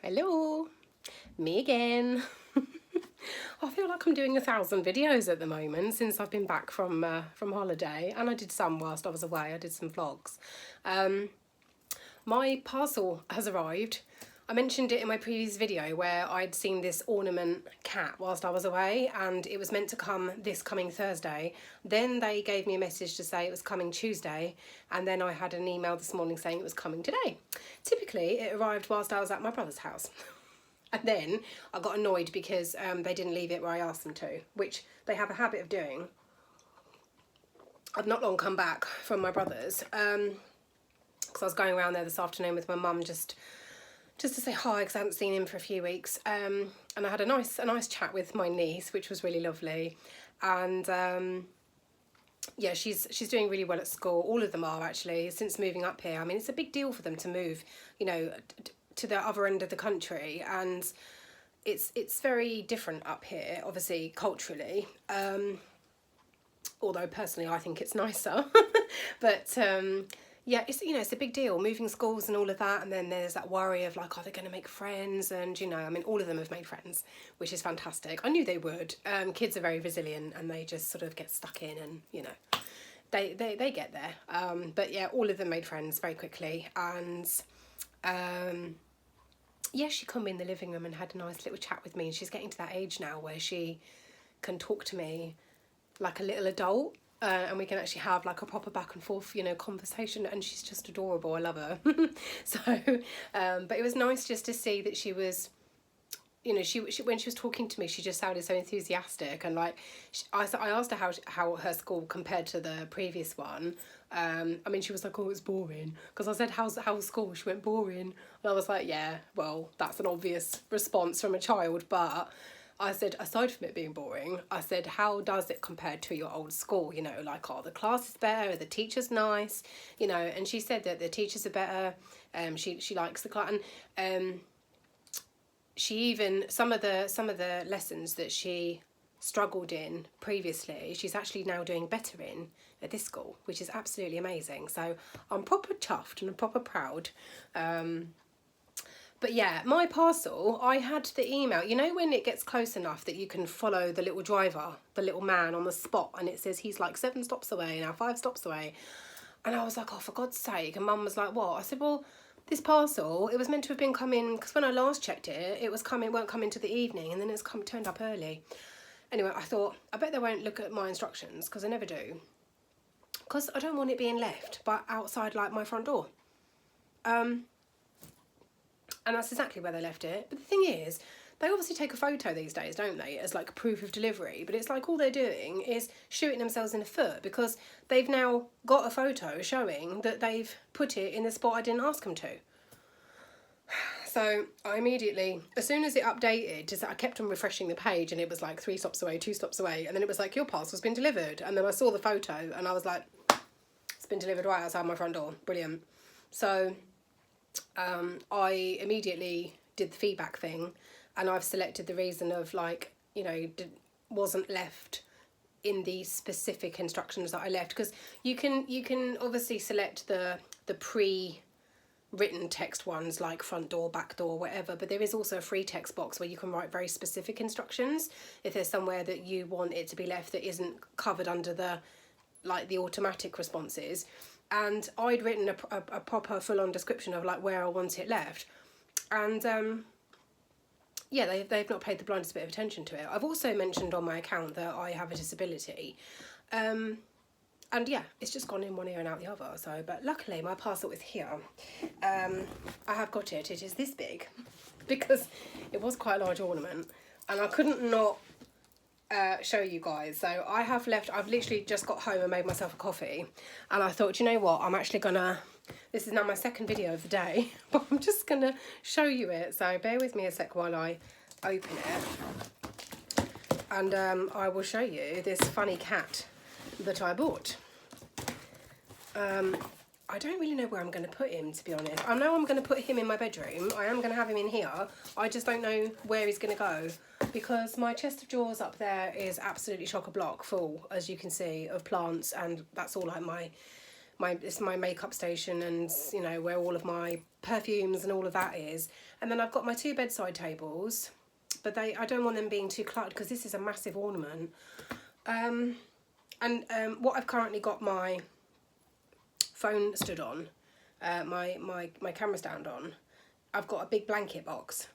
Hello, me again. I feel like I'm doing 1,000 videos at the moment since I've been back from holiday, and I did some whilst I was away. I did some vlogs. My parcel has arrived. I mentioned it in my previous video where I'd seen this ornament cat whilst I was away, and it was meant to come this coming Thursday. Then they gave me a message to say it was coming Tuesday, and then I had an email this morning saying it was coming today. Typically it arrived whilst I was at my brother's house. And then I got annoyed because they didn't leave it where I asked them to, which they have a habit of doing. I've not long come back from my brother's because I was going around there this afternoon with my mum just to say hi because I hadn't seen him for a few weeks. And I had a nice chat with my niece, which was really lovely. And yeah, she's doing really well at school. All of them are actually since moving up here. I mean, it's a big deal for them to move, you know, to the other end of the country, and it's very different up here, obviously culturally. Although personally I think it's nicer, but yeah, it's a big deal moving schools and all of that, and then there's that worry of like, are they going to make friends? And I mean, all of them have made friends, which is fantastic. I knew they would. Kids are very resilient and they just sort of get stuck in, and they get there. But yeah, all of them made friends very quickly, and yeah, she come in the living room and had a nice little chat with me, and she's getting to that age now where she can talk to me like a little adult, and we can actually have like a proper back and forth conversation, and she's just adorable. I love her. So but it was nice just to see that she was, she when she was talking to me, she just sounded so enthusiastic, and like I asked her how her school compared to the previous one. I mean, she was like, oh, it's boring, because I said, how's school? She went, boring. And I was like, yeah, well, that's an obvious response from a child, but I said, aside from it being boring, I said, how does it compare to your old school? Like, are the classes better? Are the teachers nice? And she said that the teachers are better. She likes the class, and she even some of the lessons that she struggled in previously, she's actually now doing better in at this school, which is absolutely amazing. So I'm proper chuffed and I'm proper proud. But yeah, my parcel, I had the email, when it gets close enough that you can follow the little driver, the little man on the spot, and it says he's like 7 stops away, now 5 stops away. And I was like, oh, for God's sake. And Mum was like, what? I said, well, this parcel, it was meant to have been coming, because when I last checked it, it won't come into the evening, and then it's turned up early. Anyway, I thought, I bet they won't look at my instructions, because they never do. Because I don't want it being left but outside like my front door. And that's exactly where they left it. But the thing is, they obviously take a photo these days, don't they, as like proof of delivery. But it's like all they're doing is shooting themselves in the foot, because they've now got a photo showing that they've put it in the spot I didn't ask them to. So I immediately, as soon as it updated, I kept on refreshing the page, and it was like 3 stops away, 2 stops away, and then it was like, your parcel's been delivered. And then I saw the photo and I was like, it's been delivered right outside my front door. Brilliant. So I immediately did the feedback thing, and I've selected the reason of like, wasn't left in the specific instructions that I left, because you can obviously select the pre-written text ones like front door, back door, whatever, but there is also a free text box where you can write very specific instructions if there's somewhere that you want it to be left that isn't covered under the automatic responses. And I'd written a proper full-on description of like where I want it left, and yeah, they've not paid the blindest bit of attention to it. I've also mentioned on my account that I have a disability, and yeah, it's just gone in one ear and out the other. So, but luckily my parcel is here. I have got it. It is this big, because it was quite a large ornament, and I couldn't not show you guys. So I've literally just got home and made myself a coffee, and I thought, you know what, I'm actually gonna, this is now my second video of the day, but I'm just gonna show you it. So bear with me a sec while I open it, and I will show you this funny cat that I bought. I don't really know where I'm going to put him, to be honest. I know I'm going to put him in my bedroom. I am going to have him in here. I just don't know where he's going to go, because my chest of drawers up there is absolutely chock-a-block full, as you can see, of plants, and that's all like my it's my makeup station, and you know, where all of my perfumes and all of that is. And then I've got my 2 bedside tables, but I don't want them being too cluttered because this is a massive ornament. What I've currently got my phone stood on, my camera stand on, I've got a big blanket box,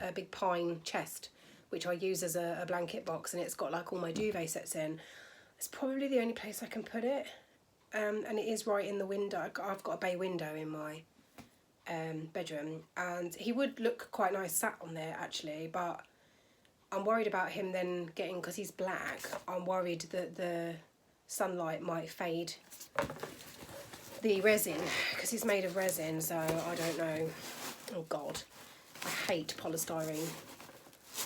a big pine chest, which I use as a blanket box, and it's got like all my duvet sets in. It's probably the only place I can put it, and it is right in the window. I've got a bay window in my bedroom, and he would look quite nice sat on there actually, but I'm worried about him then getting, because he's black, I'm worried that the sunlight might fade the resin, because he's made of resin, so I don't know. Oh God, I hate polystyrene.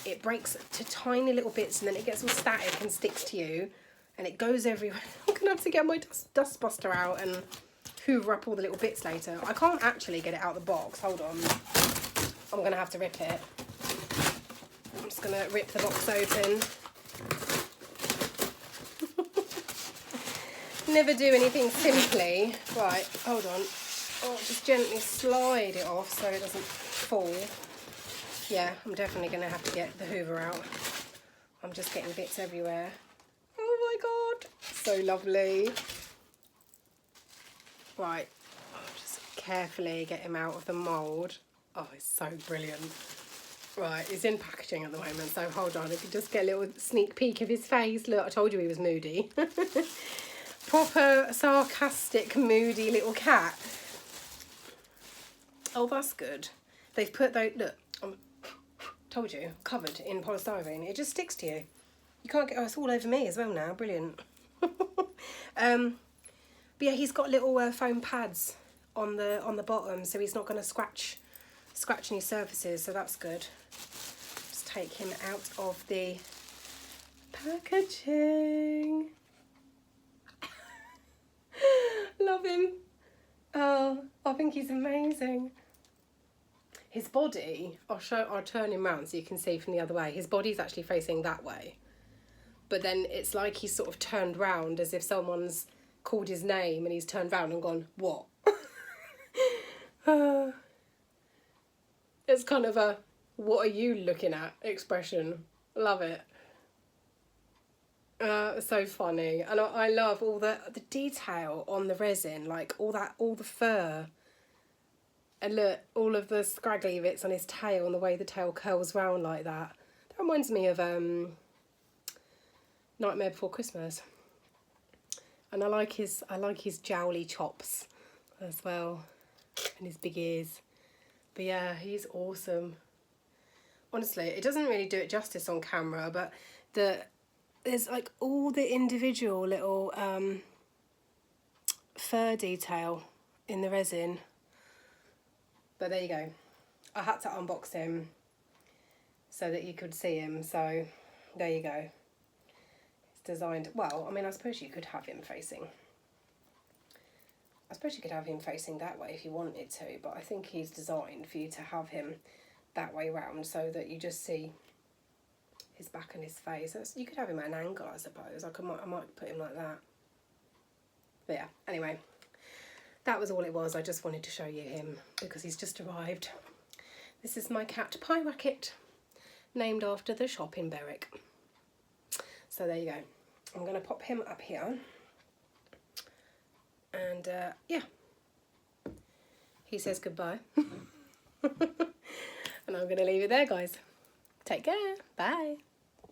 It breaks to tiny little bits and then it gets all static and sticks to you and it goes everywhere. I'm gonna have to get my dust buster out and hoover up all the little bits later. I can't actually get it out of the box, hold on. I'm gonna have to rip it. I'm just gonna rip the box open. Never do anything simply. Right, hold on. Oh, just gently slide it off so it doesn't fall. Yeah, I'm definitely going to have to get the hoover out. I'm just getting bits everywhere. Oh my God, so lovely. Right, I'll just carefully get him out of the mould. Oh, it's so brilliant. Right, he's in packaging at the moment, so hold on. If you just get a little sneak peek of his face. Look, I told you he was moody. Proper sarcastic, moody little cat. Oh, that's good. They've put those, look, told you, covered in polystyrene. It just sticks to you. You can't get, oh, it's all over me as well now. Brilliant. But yeah, he's got little foam pads on the bottom, so he's not going to scratch any surfaces, so that's good. Just take him out of the packaging. Love him. Oh, I think he's amazing. His body, I'll turn him round so you can see from the other way. His body's actually facing that way. But then it's like he's sort of turned round as if someone's called his name and he's turned round and gone, what? It's kind of a, what are you looking at expression. Love it. So funny. And I love all the detail on the resin, like all the fur. And look, all of the scraggly bits on his tail and the way the tail curls round like that. That reminds me of Nightmare Before Christmas. And I like his jowly chops as well, and his big ears. But yeah, he's awesome. Honestly, it doesn't really do it justice on camera, but there's like all the individual little fur detail in the resin. But there you go. I had to unbox him so that you could see him. So there you go. It's designed, well, I mean, I suppose you could have him facing. I suppose you could have him facing that way if you wanted to, but I think he's designed for you to have him that way round so that you just see his back and his face. You could have him at an angle, I suppose. I might put him like that. But yeah, anyway. That was all it was. I just wanted to show you him because he's just arrived. This is my cat Pie Racket, named after the shop in Berwick. So there you go. I'm going to pop him up here. And yeah, he says goodbye. And I'm going to leave it there, guys. Take care. Bye.